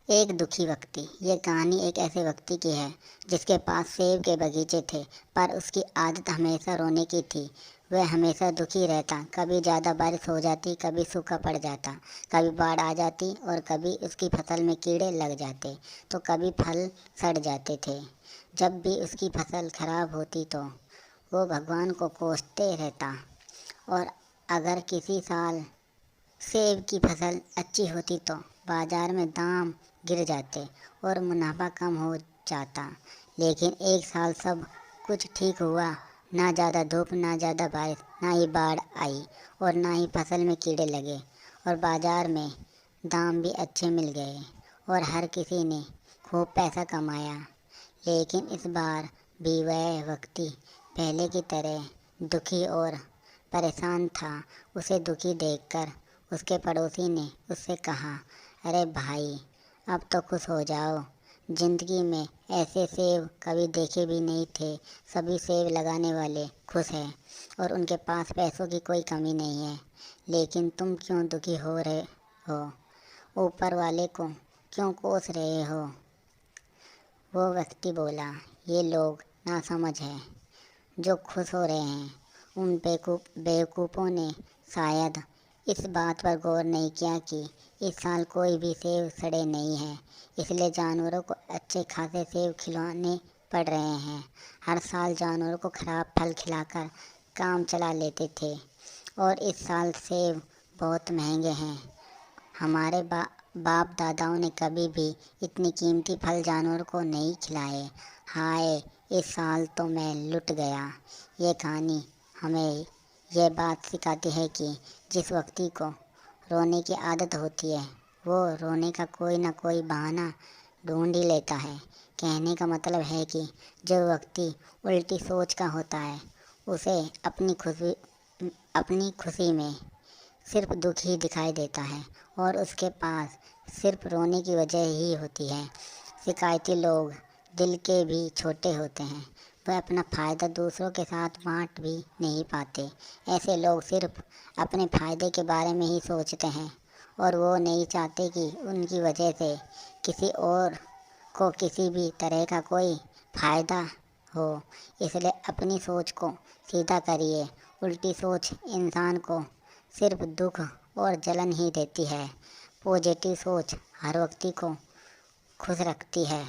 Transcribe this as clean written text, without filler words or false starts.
एक दुखी व्यक्ति। ये कहानी एक ऐसे व्यक्ति की है जिसके पास सेब के बगीचे थे, पर उसकी आदत हमेशा रोने की थी। वह हमेशा दुखी रहता। कभी ज़्यादा बारिश हो जाती, कभी सूखा पड़ जाता, कभी बाढ़ आ जाती और कभी उसकी फसल में कीड़े लग जाते, तो कभी फल सड़ जाते थे। जब भी उसकी फसल खराब होती तो वो भगवान को कोसते रहता। और अगर किसी साल सेब की फसल अच्छी होती तो बाजार में दाम गिर जाते और मुनाफा कम हो जाता। लेकिन एक साल सब कुछ ठीक हुआ। ना ज़्यादा धूप, ना ज़्यादा बारिश, ना ही बाढ़ आई और ना ही फसल में कीड़े लगे, और बाजार में दाम भी अच्छे मिल गए और हर किसी ने खूब पैसा कमाया। लेकिन इस बार भी वह व्यक्ति पहले की तरह दुखी और परेशान था। उसे दुखी देखकर उसके पड़ोसी ने उससे कहा, अरे भाई, अब तो खुश हो जाओ। जिंदगी में ऐसे सेब कभी देखे भी नहीं थे। सभी सेब लगाने वाले खुश हैं और उनके पास पैसों की कोई कमी नहीं है। लेकिन तुम क्यों दुखी हो रहे हो? ऊपर वाले को क्यों कोस रहे हो? वो व्यक्ति बोला, ये लोग नासमझ हैं जो खुश हो रहे हैं। उन बेवकूफ़ों ने शायद इस बात पर गौर नहीं किया कि इस साल कोई भी सेब सड़े नहीं हैं, इसलिए जानवरों को अच्छे खासे सेब खिलाने पड़ रहे हैं। हर साल जानवरों को खराब फल खिलाकर काम चला लेते थे और इस साल सेब बहुत महंगे हैं। हमारे बाप दादाओं ने कभी भी इतनी कीमती फल जानवरों को नहीं खिलाए। हाय, इस साल तो मैं लुट गया। ये कहानी हमें यह बात सिखाती है कि जिस व्यक्ति को रोने की आदत होती है, वो रोने का कोई ना कोई बहाना ढूंढ ही लेता है। कहने का मतलब है कि जो व्यक्ति उल्टी सोच का होता है, उसे अपनी खुशी में सिर्फ दुख ही दिखाई देता है और उसके पास सिर्फ रोने की वजह ही होती है। शिकायती लोग दिल के भी छोटे होते हैं। वह अपना फ़ायदा दूसरों के साथ बांट भी नहीं पाते। ऐसे लोग सिर्फ अपने फ़ायदे के बारे में ही सोचते हैं और वो नहीं चाहते कि उनकी वजह से किसी और को किसी भी तरह का कोई फ़ायदा हो। इसलिए अपनी सोच को सीधा करिए। उल्टी सोच इंसान को सिर्फ दुख और जलन ही देती है। पॉजिटिव सोच हर व्यक्ति को खुश रखती है।